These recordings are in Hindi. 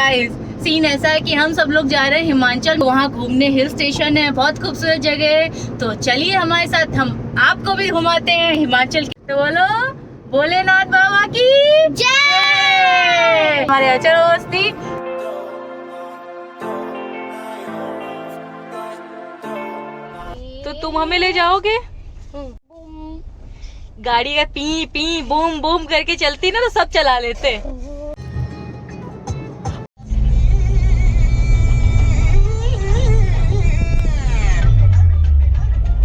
गाइस सीन ऐसा है कि हम सब लोग जा रहे हैं हिमाचल, वहाँ घूमने। हिल स्टेशन है, बहुत खूबसूरत जगह है। तो चलिए हमारे साथ, हम आपको भी घुमाते हैं हिमाचल की। तो बोलो भोलेनाथ बाबा की जय। हमारे अचरोस्ती तो तुम हमें ले जाओगे? गाड़ी का पी पी बूम बूम करके चलती ना तो सब चला लेते।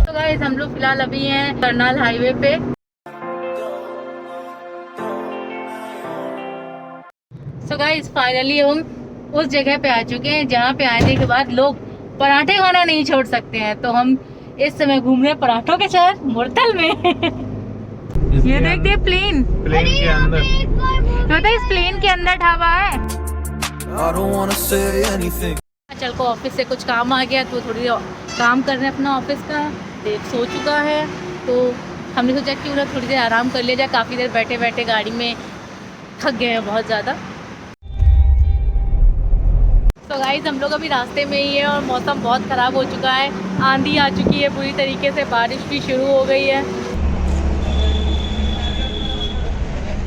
तो गाइस हम लोग फिलहाल अभी हैं करनाल हाईवे पे। सो गाइस फाइनली हम उस जगह पे आ चुके हैं जहाँ पे आने के बाद लोग पराठे खाना नहीं छोड़ सकते हैं। तो हम इस समय घूम रहे हैं पराठों के साथ मुरथल में। ये देखते हैं प्लेन के अंदर। पता है इस प्लेन के अंदर ढाबा है। चल को ऑफिस से कुछ काम आ गया तो थोड़ी काम कर रहे हैं अपना ऑफिस का। देव सो चुका है तो हमने सोचा कि उन्हें थोड़ी देर आराम कर लिया जाए। काफ़ी देर बैठे बैठे गाड़ी में थक गए हैं बहुत ज़्यादा। तो गाइस हम लोग अभी रास्ते में ही है और मौसम बहुत ख़राब हो चुका है। आंधी आ चुकी है पूरी तरीके से, बारिश भी शुरू हो गई है।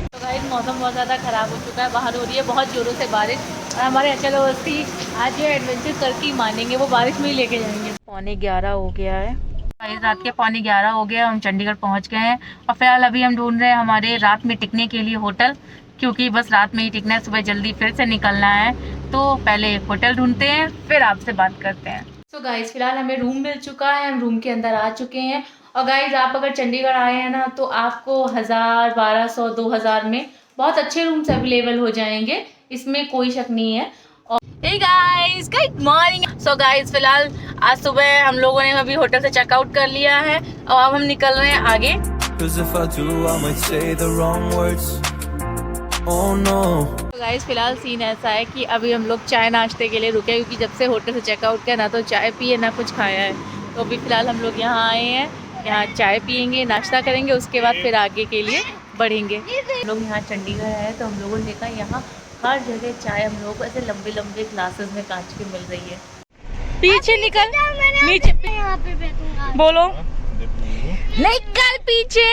तो गाइस मौसम बहुत ज़्यादा ख़राब हो चुका है, बाहर हो रही है बहुत ज़ोरों से बारिश। और हमारे अचलोस्ती आज ये एडवेंचर करके ही मानेंगे, वो बारिश में ही लेके जाएंगे। 11:15 हो गया है गाइस, रात के 11:15 हो गया। हम चंडीगढ़ पहुँच गए हैं और फिलहाल अभी हम ढूंढ रहे हैं हमारे रात में टिकने के लिए होटल, क्योंकि बस रात में ही टिकना है, सुबह जल्दी फिर से निकलना है। तो पहले होटल ढूंढते हैं फिर आपसे बात करते हैं। तो गाइस फिलहाल हमें रूम मिल चुका है, हम रूम के अंदर आ चुके हैं। और गाइस आप अगर चंडीगढ़ आए हैं ना तो आपको 1000, 1200, 2000 में बहुत अच्छे रूम्स अवेलेबल हो जाएंगे, इसमें कोई शक नहीं है। और hey guys good morning. So guys फिलहाल आज सुबह हम लोगों ने अभी होटल से चेकआउट कर लिया है और अब हम निकल रहे हैं आगे। Oh no. तो गाइस फिलहाल सीन ऐसा है कि अभी हम लोग चाय नाश्ते के लिए रुके, क्योंकि जब से होटल से चेकआउट किया ना तो चाय पिए ना कुछ खाया है। तो अभी फिलहाल हम लोग यहाँ आए हैं, यहाँ चाय पियेंगे, नाश्ता करेंगे, उसके बाद फिर आगे के लिए बढ़ेंगे। हम लोग यहाँ चंडीगढ़ आए तो हम लोगों ने देखा यहाँ हर जगह चाय हम लोगों को ऐसे लंबे लंबे ग्लासेस में कांच की मिल रही है। पीछे निकल, नीचे बोलो निकल पीछे।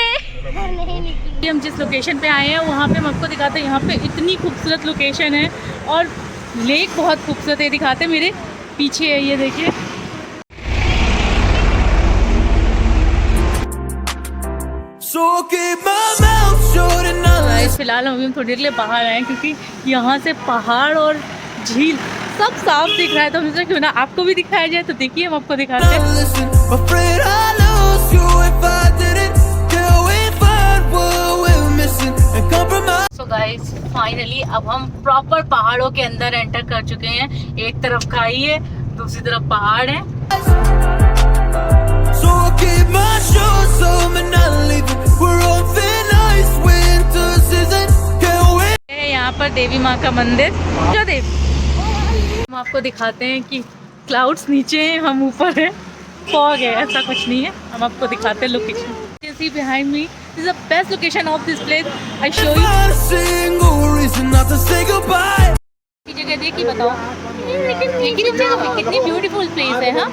हम जिस लोकेशन पे आए हैं वहाँ पे हम आपको दिखाते हैं, यहाँ पे इतनी खूबसूरत लोकेशन है और लेक बहुत खूबसूरत है। दिखाते मेरे पीछे है, ये देखिए। फिलहाल हम थोड़ी देर के लिए बाहर आए हैं क्योंकि यहाँ से पहाड़ और झील सब साफ दिख रहा है। तो हम सोचा क्यों ना आपको भी दिखाया जाए। तो देखिए हम आपको दिखाते हैं। सो गाइस फाइनली अब हम प्रॉपर पहाड़ों के अंदर एंटर कर चुके हैं। एक तरफ खाई है, दूसरी तरफ पहाड़ है। यहाँ पर देवी माँ का मंदिर। हम आपको दिखाते हैं कि क्लाउड्स नीचे हैं, हम ऊपर हैं, फॉग है, ऐसा कुछ नहीं है। हम आपको दिखाते हैं location. See behind me, this is the best location of this place. I show you. की जगह देखी बताओ, लेकिन कितनी ब्यूटीफुल प्लेस है। हाँ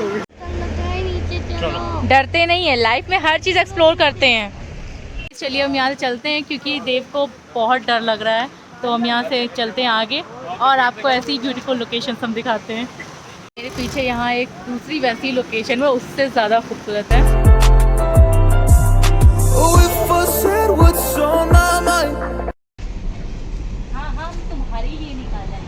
डरते नहीं है, लाइफ में हर चीज़ एक्सप्लोर करते हैं। चलिए हम यहाँ से चलते हैं क्योंकि देव को बहुत डर लग रहा है। तो हम यहाँ से चलते हैं आगे और आपको ऐसी ब्यूटीफुल लोकेशन हम दिखाते हैं। मेरे पीछे यहाँ एक दूसरी वैसी लोकेशन है, उससे ज़्यादा खूबसूरत है। हाँ हम तुम्हारे लिए निकाला है।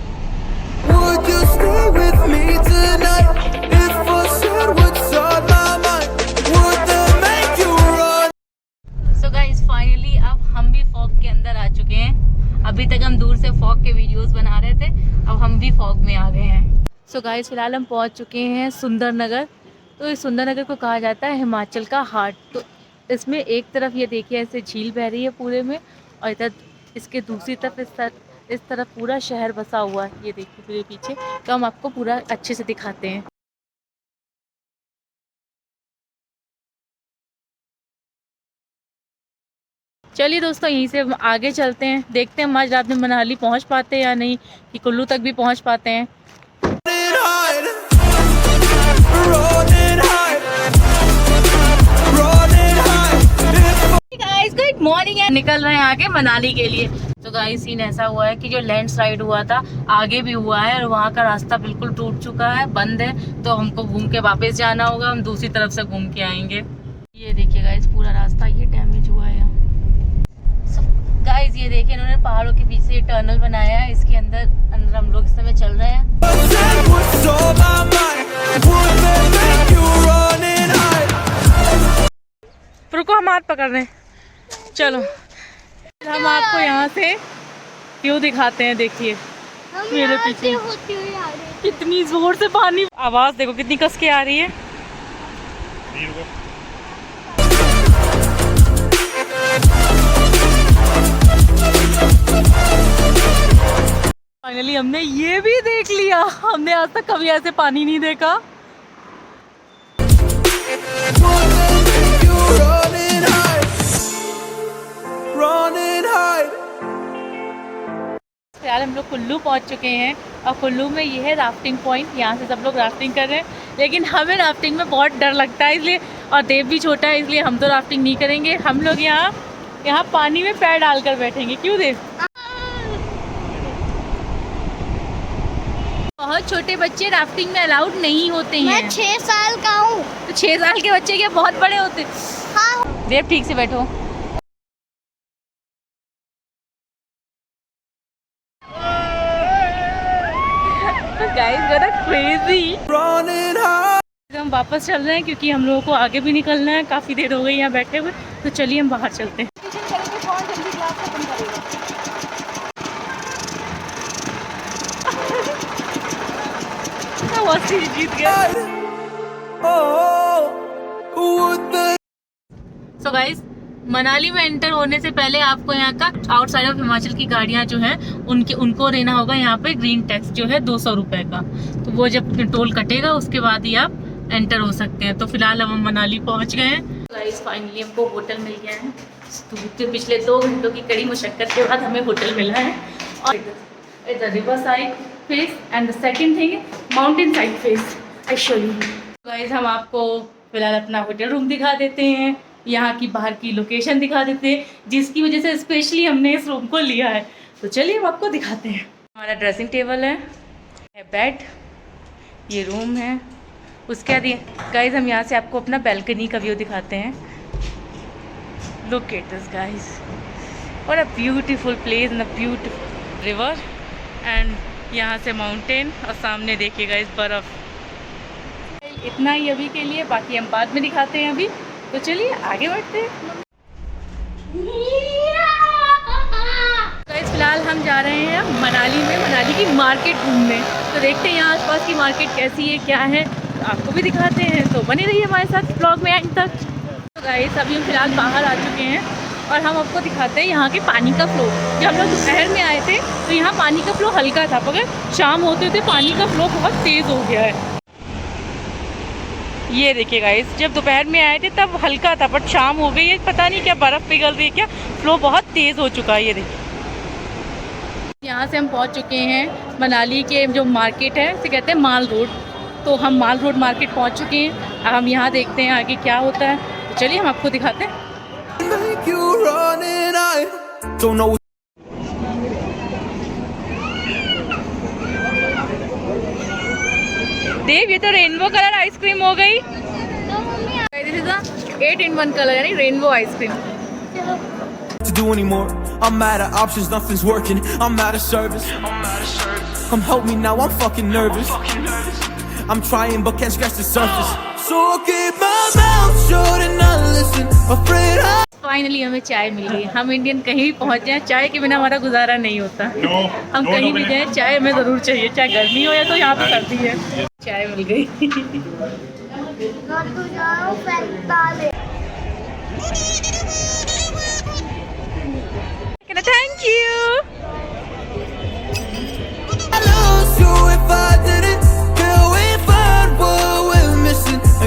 So guys finally अब हम भी फॉग के अंदर आ चुके हैं। अभी तक हम दूर से फॉग के वीडियोस बना रहे थे, अब हम भी फॉग में आ गए हैं। So guys फिलहाल हम पहुंच चुके हैं सुंदरनगर। तो इस सुंदरनगर को कहा जाता है हिमाचल का हार्ट। तो इसमें एक तरफ ये देखिए ऐसे झील बह रही है पूरे में, और इधर इसके दूसरी तरफ इस तरफ पूरा शहर बसा हुआ है। ये देखिए मेरे पीछे, तो हम आपको पूरा अच्छे से दिखाते हैं। चलिए दोस्तों, यहीं से आगे चलते हैं, देखते हैं हम आज रात में मनाली पहुंच पाते हैं या नहीं, कि कुल्लू तक भी पहुंच पाते हैं। गाइस गुड मॉर्निंग है, निकल रहे हैं आगे मनाली के लिए। तो गाइस सीन ऐसा हुआ है कि जो लैंडस्लाइड हुआ था आगे भी हुआ है और वहाँ का रास्ता बिल्कुल टूट चुका है, बंद है, तो हमको घूम के वापस जाना होगा, हम दूसरी तरफ से घूम के आएंगे। ये देखिए गाइस पूरा रास्ता ये डैमेज हुआ है। गाइस ये देखिए इन्होंने पहाड़ों के बीच से टनल बनाया है, इसके अंदर हम लोग इस समय चल रहे हैं। रुको हम हाथ पकड़ रहे हैं, चलो हम आपको यहाँ से व्यू दिखाते हैं। देखिए मेरे पीछे कितनी जोर से पानी, आवाज देखो कितनी कस के आ रही है। फाइनली हमने ये भी देख लिया, हमने आज तक कभी ऐसे पानी नहीं देखा। फिलहाल हम लोग कुल्लू पहुंच चुके हैं और कुल्लू में ये है राफ्टिंग पॉइंट, यहाँ से सब लोग राफ्टिंग कर रहे हैं, लेकिन हमें राफ्टिंग में बहुत डर लगता है इसलिए, और देव भी छोटा है इसलिए हम तो राफ्टिंग नहीं करेंगे। हम लोग यहाँ पानी में पैर डालकर बैठेंगे। क्यों देव? बहुत छोटे बच्चे राफ्टिंग में अलाउड नहीं होते हैं। मैं 6 साल का हूँ। तो 6 साल के बच्चे क्या बहुत बड़े होते? हाँ। देव ठीक से बैठो। Guys, what a crazy! हम वापस चल रहे हैं क्योंकि हम लोगों को आगे भी निकलना है, काफी देर हो गई यहाँ बैठे हुए, तो चलिए हम बाहर चलते हैं। जीत गया। So guys, मनाली में एंटर होने से पहले आपको यहाँ का आउटसाइड ऑफ हिमाचल की गाड़ियाँ जो हैं उनको लेना होगा यहाँ पे ग्रीन टैक्स जो है 200 रुपए का। तो वो जब टोल कटेगा उसके बाद ही आप एंटर हो सकते हैं। तो फिलहाल हम मनाली पहुँच गए हैं। गाइस फाइनली हमको होटल मिल गया है, तो पिछले 2 घंटों की कड़ी मुशक्कत के बाद हमें होटल मिला है। और the river side face and the second thing mountain side face. I show you guys, हम आपको फिलहाल अपना होटल रूम दिखा देते हैं, यहाँ की बाहर की लोकेशन दिखा देते हैं, जिसकी वजह से स्पेशली हमने इस रूम को लिया है। तो चलिए हम आपको दिखाते हैं। हमारा ड्रेसिंग टेबल है, बेड, ये रूम है। उसके बाद गाइस हम यहाँ से आपको अपना बैल्कनी का व्यू दिखाते हैं। Look at this guys, what a beautiful place in a beautiful river, and यहाँ से माउंटेन और सामने देखिए गाइस बर्फ़। इतना ही अभी के लिए, बाकी हम बाद में दिखाते हैं अभी। तो चलिए आगे बढ़ते हैं। गाइस फिलहाल हम जा रहे हैं मनाली में, मनाली की मार्केट घूमने। तो देखते हैं यहाँ आसपास की मार्केट कैसी है, क्या है, तो आपको भी दिखाते हैं। तो बने रहिए हमारे साथ ब्लॉग में एंड तक। तो गाइस अभी हम फिलहाल बाहर आ चुके हैं और हम आपको दिखाते हैं यहाँ के पानी का फ्लो। जब हम लोग दोपहर में आए थे तो यहाँ पानी का फ्लो हल्का था, मगर शाम होते होते पानी का फ्लो बहुत तेज़ हो गया है। ये देखिए गाइस, जब दोपहर में आए थे तब हल्का था, बट शाम हो गई है, पता नहीं क्या बर्फ़ पिघल रही है क्या, फ्लो बहुत तेज़ हो चुका है। ये देखिए यहाँ से हम पहुँच चुके हैं मनाली के जो मार्केट है, इसे कहते हैं माल रोड। तो हम माल रोड मार्केट पहुँच चुके हैं। अब हम यहाँ देखते हैं आगे क्या होता है। तो चलिए हम आपको दिखाते हैं। देव ये तो रेनबो कलर आइसक्रीम हो गई। This is a 8-in-1 colour, यानी rainbow ice cream. To do anymore. I'm out of options, nothing's working. I'm out of service. Come help me now, I'm fucking nervous. I'm trying but can't scratch the surface. So I keep my mouth shut and not listen. Afraid I. Finally हमें चाय मिल गई। हम इंडियन कहीं भी पहुंच जाए, चाय के बिना हमारा गुजारा नहीं होता। हम कहीं भी जाए चाय हमें ज़रूर चाहिए, चाहे गर्मी हो या तो यहाँ पे सर्दी है। चाय मिल गई। Thank you.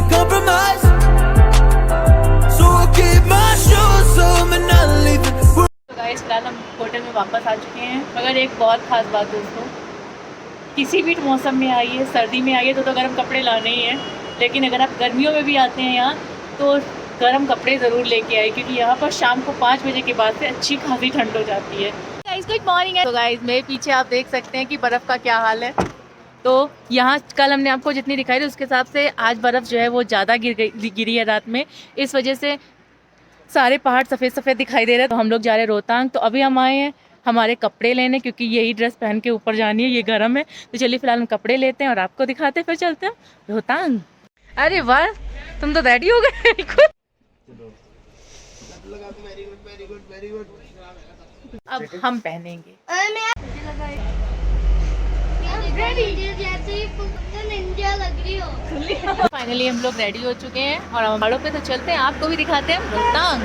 Compromise. So I keep my shoes on and not leaving. वापस आ चुके हैं। मगर एक बहुत ख़ास बात दोस्तों, किसी भी मौसम में आइए, सर्दी में आइए तो गर्म कपड़े लाने ही हैं, लेकिन अगर आप गर्मियों में भी आते हैं यहाँ तो गर्म कपड़े ज़रूर लेके आए, क्योंकि यहाँ पर शाम को 5 बजे के बाद से अच्छी खासी ठंड हो जाती है। गाइस गुड मॉर्निंग है। तो गाइस मेरे पीछे आप देख सकते हैं कि बर्फ़ का क्या हाल है। तो यहाँ कल हमने आपको जितनी दिखाई थी उसके हिसाब से आज बर्फ़ जो है वो ज़्यादा गिरी है रात में, इस वजह से सारे पहाड़ सफ़ेद सफ़ेद दिखाई दे रहे हैं। तो हम लोग जा रहे हैं रोहतांग। तो अभी हम आए हैं हमारे कपड़े लेने, क्योंकि यही ड्रेस पहन के ऊपर जानी है, ये गर्म है। तो चलिए फिलहाल हम कपड़े लेते हैं और आपको दिखाते हैं, फिर चलते हैं रोहतांग। अरे वाह, तुम तो रेडी हो गए बिल्कुल। अब हम पहनेंगे। फाइनली हम लोग रेडी हो चुके हैं और हम पहाड़ों पे तो चलते हैं, आपको भी दिखाते हैं रोहतांग।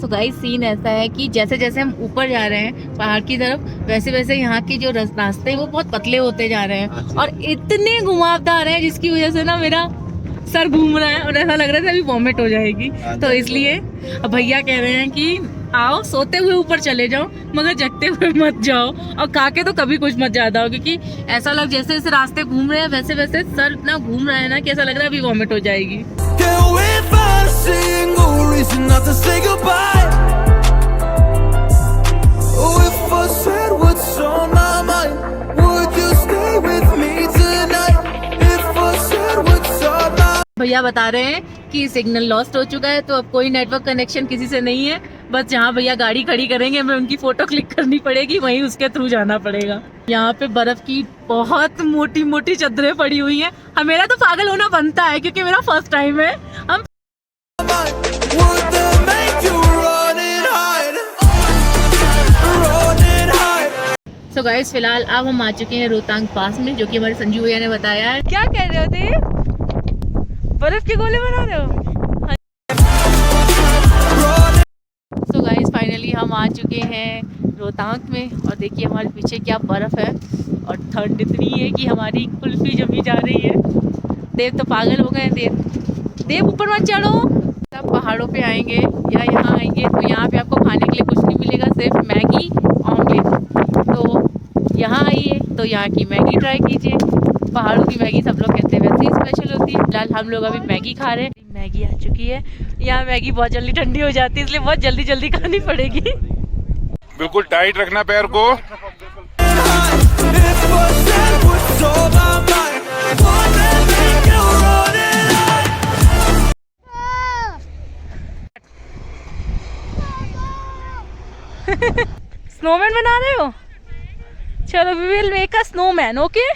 तो गाइस सीन ऐसा है कि जैसे जैसे हम ऊपर जा रहे हैं पहाड़ की तरफ, वैसे वैसे यहाँ की जो रास्ते हैं वो बहुत पतले होते जा रहे हैं और इतने घुमावदार हैं जिसकी वजह से ना मेरा सर घूम रहा है और ऐसा लग रहा है अभी वॉमिट हो जाएगी। तो इसलिए अब भैया कह रहे हैं कि आओ सोते हुए ऊपर चले जाओ मगर जगते हुए मत जाओ, और खाके तो कभी कुछ मत ज्यादा हो, क्योंकि ऐसा लग जैसे जैसे रास्ते घूम रहे हैं वैसे वैसे सर इतना घूम रहा है ना कि ऐसा लग रहा है अभी वॉमिट हो जाएगी। भैया बता रहे हैं कि सिग्नल लॉस्ट हो चुका है, तो अब कोई नेटवर्क कनेक्शन किसी से नहीं है, बस जहाँ भैया गाड़ी खड़ी करेंगे हमें उनकी फोटो क्लिक करनी पड़ेगी, वहीं उसके थ्रू जाना पड़ेगा। यहाँ पे बर्फ की बहुत मोटी मोटी चादरें पड़ी हुई हैं। मेरा तो पागल होना बनता है क्योंकि मेरा फर्स्ट टाइम है। हम सो गाइस फिलहाल अब हम आ चुके हैं रोहतांग पास में, जो कि हमारे संजू भैया ने बताया है। क्या कह रहे थे, बर्फ के गोले बना रहे हो? सो गाइस फाइनली हम आ चुके हैं रोहतांग में और देखिए हमारे पीछे क्या बर्फ है और ठंड इतनी है कि हमारी कुल्फी जमी जा रही है। देव तो पागल हो गए। देव ऊपर मत चढ़ो। सब पहाड़ों पे आएंगे या यहाँ आएंगे तो यहाँ पे आपको खाने के लिए कुछ नहीं मिलेगा, सिर्फ मैगी ऑमलेट। तो यहाँ आइए तो यहाँ की मैगी ट्राई कीजिए। पहाड़ों की मैगी सब लोग कहते हैं वैसे ही स्पेशल होती है। फिलहाल हम लोग अभी मैगी खा रहे हैं। मैगी आ चुकी है। यहाँ मैगी बहुत जल्दी ठंडी हो जाती है, इसलिए बहुत जल्दी जल्दी खानी पड़ेगी। बिल्कुल टाइट रखना पैर को। स्नोमैन बना रहे हो? चलो we will make a snowman, okay?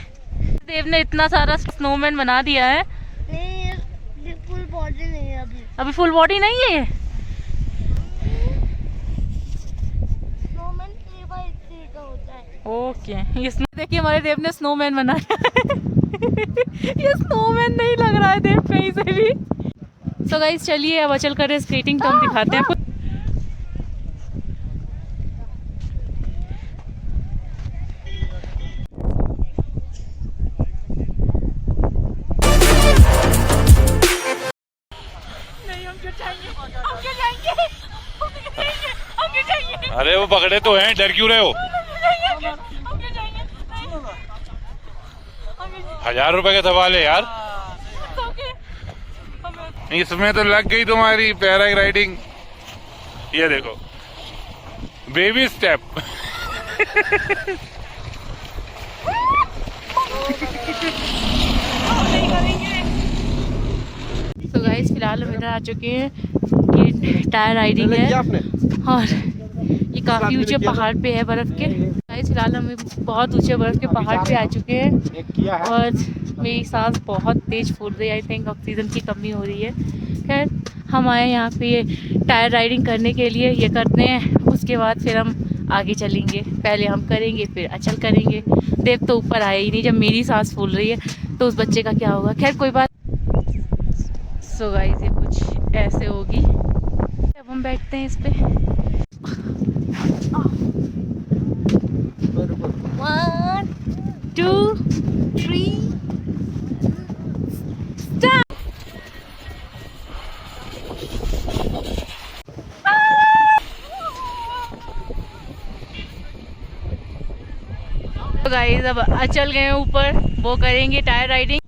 Dev ने इतना सारा स्नोमैन बना दिया है। नहीं, फुल बॉडी नहीं है अभी फुल बॉडी नहीं है। स्नोमैन 3x3 का होता है। ओके, इसमें देखिए हमारे देव ने स्नोमैन बनाया है। ये स्नोमैन नहीं लग रहा है देव कहीं से भी। सो गाइस चलिए अब चल कर स्केटिंग तो हम दिखाते हैं आपको। अरे वो पकड़े तो हैं, डर क्यों रहे हो? 1000 रुपए का सवाल है यार। इसमें तो लग गई तुम्हारी पैराग्लाइडिंग। ये देखो बेबी स्टेप। तो गाइस फिलहाल हम इधर आ चुके हैं। ये टायर राइडिंग है और ये काफ़ी ऊंचे पहाड़ पे है बर्फ़ के। गाइस फिलहाल हम बहुत ऊंचे बर्फ़ के पहाड़ पे आ चुके हैं और मेरी सांस बहुत तेज़ फूल रही है। आई थिंक ऑक्सीजन की कमी हो रही है। खैर हम आए यहाँ पे ये टायर राइडिंग करने के लिए, ये करते हैं उसके बाद फिर हम आगे चलेंगे। पहले हम करेंगे फिर अचल करेंगे। देव तो ऊपर आया ही नहीं, जब मेरी सांस फूल रही है तो उस बच्चे का क्या होगा। खैर कोई बात। सो गाइस ये कुछ ऐसे होगी। अब हम बैठते हैं इस पे। 1 2 3 स्टार्ट। गाइस अब अचल गए ऊपर, वो करेंगे टायर राइडिंग।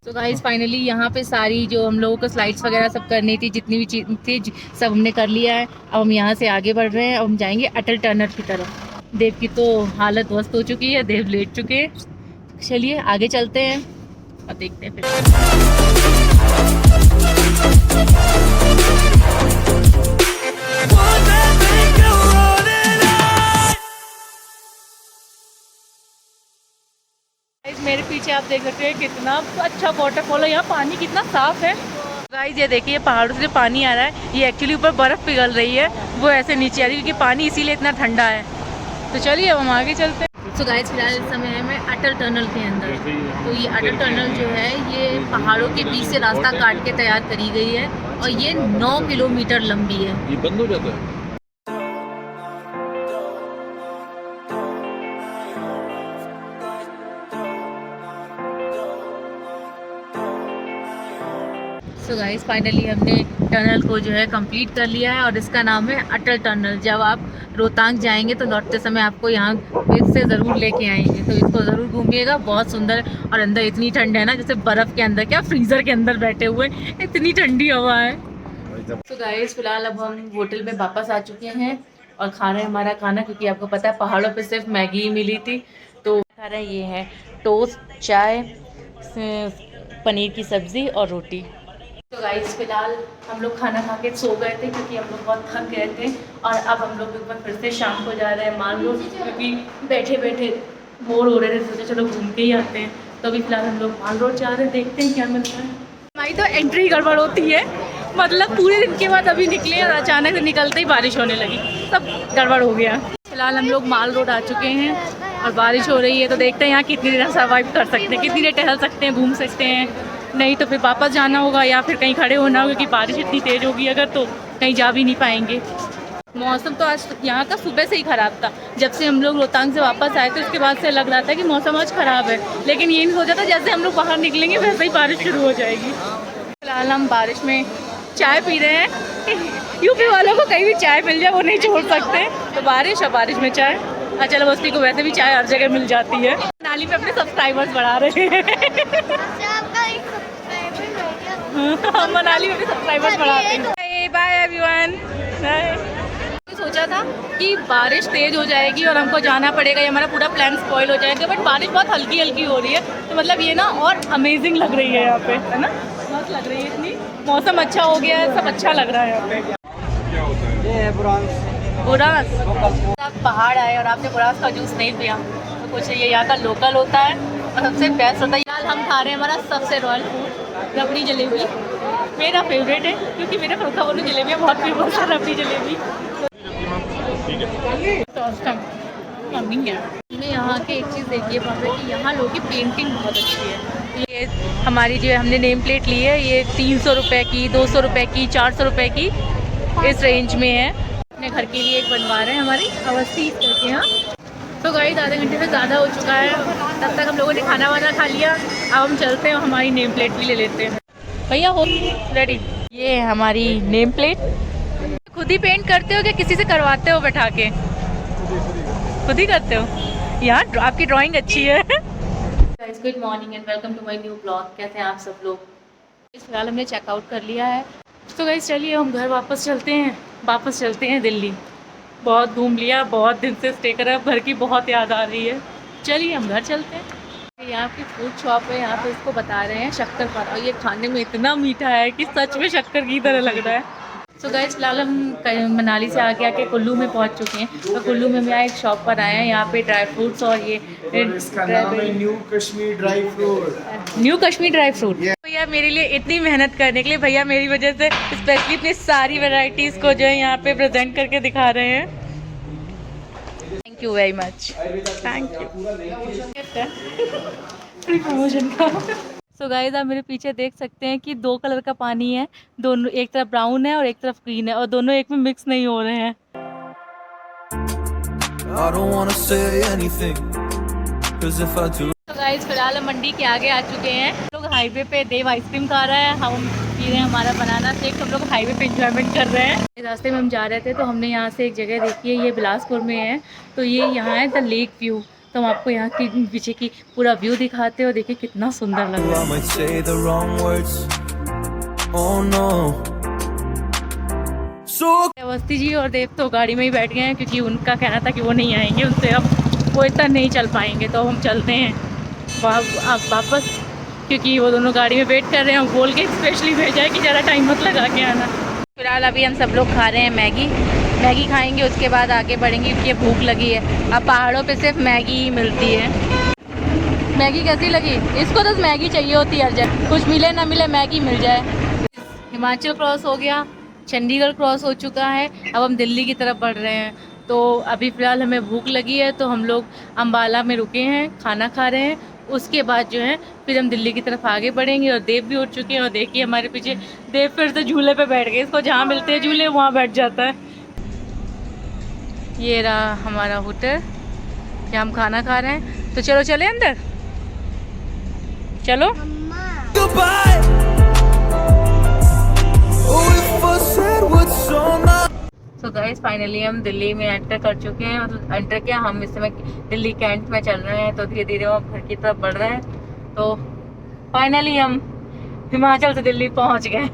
तो गाइस फाइनली यहाँ पे सारी जो हम लोगों को स्लाइड्स वगैरह सब करनी थी, जितनी भी चीज थी सब हमने कर लिया है। अब हम यहाँ से आगे बढ़ रहे हैं। अब हम जाएंगे अटल टनल की तरफ। देव की तो हालत ध्वस्त हो चुकी है, देव लेट चुके हैं। चलिए आगे चलते हैं और देखते हैं फिर। मेरे पीछे आप देख सकते हैं कितना अच्छा वाटरफॉल है, यहाँ पानी कितना साफ है। गाइस ये देखिए पहाड़ों से जो पानी आ रहा है, ये एक्चुअली ऊपर बर्फ पिघल रही है, वो ऐसे नीचे आ रही है क्योंकि पानी इसीलिए इतना ठंडा है। तो चलिए अब हम आगे चलते हैं। तो गाइस फिलहाल इस समय है मैं अटल टनल के अंदर। तो ये अटल टनल जो है ये पहाड़ों के बीच से रास्ता काट के तैयार करी गई है और ये 9 किलोमीटर लंबी है। ये बंद हो जाता है। सो गाइस फाइनली हमने टनल को जो है कंप्लीट कर लिया है और इसका नाम है अटल टनल। जब आप रोहतांग जाएंगे तो लौटते समय आपको यहाँ इससे ज़रूर लेके आएंगे, तो इसको ज़रूर घूमिएगा। बहुत सुंदर, और अंदर इतनी ठंड है ना जैसे बर्फ़ के अंदर, क्या फ्रीज़र के अंदर बैठे हुए, इतनी ठंडी हवा है। तो गाइस फिलहाल अब हम होटल में वापस आ चुके हैं और खा रहे हैं हमारा खाना, क्योंकि आपको पता है पहाड़ों पर सिर्फ मैगी ही मिली थी। तो खा रहे हैं, ये है टोस्ट, चाय, पनीर की सब्ज़ी और रोटी। तो गाइस फिलहाल हम लोग खाना खा के सो गए थे क्योंकि हम लोग बहुत थक गए थे, और अब हम लोग एक बार फिर से शाम को जा रहे हैं माल रोड, क्योंकि बैठे बैठे बोर हो रहे थे, सोचे चलो घूम के ही आते हैं। तो अभी फिलहाल हम लोग माल रोड जा रहे हैं, देखते हैं क्या मिलता है। हमारी तो एंट्री गड़बड़ होती है, मतलब पूरे दिन के बाद अभी निकले और अचानक से निकलते ही बारिश होने लगी, सब गड़बड़ हो गया। फिलहाल हम लोग माल रोड आ चुके हैं और बारिश हो रही है, तो देखते हैं यहाँ कितनी देर सर्वाइव कर सकते हैं, कितनी देर टहल सकते हैं, घूम सकते हैं। नहीं तो फिर वापस जाना होगा या फिर कहीं खड़े होना होगा, क्योंकि बारिश इतनी तेज़ होगी अगर, तो कहीं जा भी नहीं पाएंगे। मौसम तो आज यहाँ का सुबह से ही ख़राब था। जब से हम लोग रोहतांग से वापस आए थे उसके बाद से लग रहा था कि मौसम आज ख़राब है, लेकिन ये नहीं सोचा था जैसे हम लोग बाहर निकलेंगे वैसे ही बारिश शुरू हो जाएगी। फिलहाल हम बारिश में चाय पी रहे हैं। यूपी वालों को कहीं भी चाय मिल जाए वो नहीं छोड़ सकते, तो बारिश और बारिश में चाय। अचल बस्ती को वैसे भी चाय हर जगह मिल जाती है। मनाली में अपने सब्सक्राइबर्स बढ़ा रहे हैं। हम मनाली में भी सब्सक्राइबर्स बढ़ाते हैं। Bye everyone. सोचा था कि बारिश तेज़ हो जाएगी और हमको जाना पड़ेगा, ये हमारा पूरा प्लान स्पॉइल हो जाएगा, बट बारिश बहुत हल्की हल्की हो रही है, तो मतलब ये ना और अमेजिंग लग रही है यहाँ पे, है ना, बहुत लग रही है, इतनी मौसम अच्छा हो गया है, सब अच्छा लग रहा है यहाँ पे। बुरास, आप पहाड़ आए और आपने बुरास का जूस नहीं पिया तो कुछ ये यहाँ का लोकल होता है और सबसे बेस्ट होता है। यार हम खा रहे हैं हमारा सबसे रॉयल फूड, रबड़ी जलेबी। मेरा फेवरेट है क्योंकि मेरे फरुखाबादी जलेबियाँ बहुत फेमस है, रबड़ी जलेबी। हमने यहाँ के एक चीज़ देखी है वहाँ पे कि यहाँ लोगों की पेंटिंग बहुत अच्छी है। ये हमारी जो हमने नेम प्लेट ली है ये 300 रुपये की, 200 रुपये की, 400 रुपये की, इस रेंज में है। अपने घर के लिए एक बनवा रहे हैं हमारी अवस्थी करके यहाँ। तो गाइस आधे घंटे से ज़्यादा हो चुका है, तब तक हम लोगों ने खाना वाना खा लिया। अब हम चलते हैं और हमारी नेम प्लेट भी ले लेते हैं। भैया हो रेडी? ये है हमारी नेम प्लेट। खुद ही पेंट करते हो क्या किसी से करवाते हो बैठा के? खुद ही करते हो यार, आपकी ड्राइंग अच्छी है। Guys good morning and welcome to my new blog. कैसे हैं आप सब लोग? फिलहाल हमने चेकआउट कर लिया है, तो गाइस चलिए हम घर वापस चलते हैं दिल्ली। बहुत घूम लिया, बहुत दिन से स्टे करा, घर की बहुत याद आ रही है। चलिए हम घर चलते हैं। यहाँ की फूड शॉप है, यहाँ पे इसको बता रहे हैं शक्करपारा, और ये खाने में इतना मीठा है कि सच में शक्कर की तरह लग रहा है। तो गाइस फिलहाल हम मनाली से आके कुल्लू में पहुँच चुके हैं। तो कुल्लू में मैं एक शॉप पर आए हैं, यहाँ पे ड्राई फ्रूट्स और ये इसका नाम है new Kashmir dry fruit. New Kashmir dry fruit. भैया मेरे लिए इतनी मेहनत करने के लिए, भैया मेरी वजह से स्पेशली इतनी सारी वैरायटीज़ को जो है यहाँ पे प्रेजेंट करके दिखा रहे हैं। Thank you very much, thank you promotion का। सो गाइस आप मेरे पीछे देख सकते हैं कि 2 कलर का पानी है, दोनों एक तरफ ब्राउन है और एक तरफ ग्रीन है, और दोनों एक में मिक्स नहीं हो रहे हैं। तो गाइस फिलहाल हम मंडी के आगे आ चुके हैं। हम लोग हाईवे पे देव आइसक्रीम खा रहा है, हम पी रहे हैं हमारा बनाना शेक। हम लोग हाईवे पे एंजॉयमेंट कर रहे हैं। रास्ते में हम जा रहे थे तो हमने यहाँ से एक जगह देखी है, ये बिलासपुर में है। तो ये यहाँ है द लेक व्यू। तो हम आपको यहाँ की पीछे की पूरा व्यू दिखाते हैं और देखिए कितना सुंदर लग रहा I might say the wrong words. Oh no. So है। अवस्थी जी और देव तो गाड़ी में ही बैठ गए हैं क्योंकि उनका कहना था कि वो नहीं आएंगे, उनसे अब वो इतना नहीं चल पाएंगे। तो हम चलते हैं वापस, क्योंकि वो दोनों गाड़ी में वेट कर रहे हैं। बोल के स्पेशली भेजा है कि ज़्यादा टाइम मत लगा के आना। फिलहाल अभी हम सब लोग खा रहे हैं मैगी खाएंगे, उसके बाद आगे बढ़ेंगे क्योंकि भूख लगी है। अब पहाड़ों पे सिर्फ मैगी ही मिलती है। मैगी कैसी लगी? इसको तो मैगी चाहिए होती है हर जगह, कुछ मिले ना मिले मैगी मिल जाए। हिमाचल क्रॉस हो गया, चंडीगढ़ क्रॉस हो चुका है, अब हम दिल्ली की तरफ बढ़ रहे हैं। तो अभी फ़िलहाल हमें भूख लगी है तो हम लोग अम्बाला में रुके हैं, खाना खा रहे हैं। उसके बाद जो है फिर हम दिल्ली की तरफ आगे बढ़ेंगे। और देव भी उठ चुके हैं और देखिए हमारे पीछे देव फिर से झूले पे बैठ गए। इसको जहाँ मिलते हैं झूले वहाँ बैठ जाता है। ये रहा हमारा होटल जहाँ हम खाना खा रहे हैं। तो चलो चले अंदर, चलो। goodbye. Oh, if I said what's on my तो गाइस फाइनली हम दिल्ली में एंटर कर चुके हैं। मतलब एंटर किया, हम इस समय दिल्ली कैंट में चल रहे हैं। तो धीरे धीरे हम घर की तरफ बढ़ रहे हैं। तो फाइनली हम हिमाचल से दिल्ली पहुंच गए।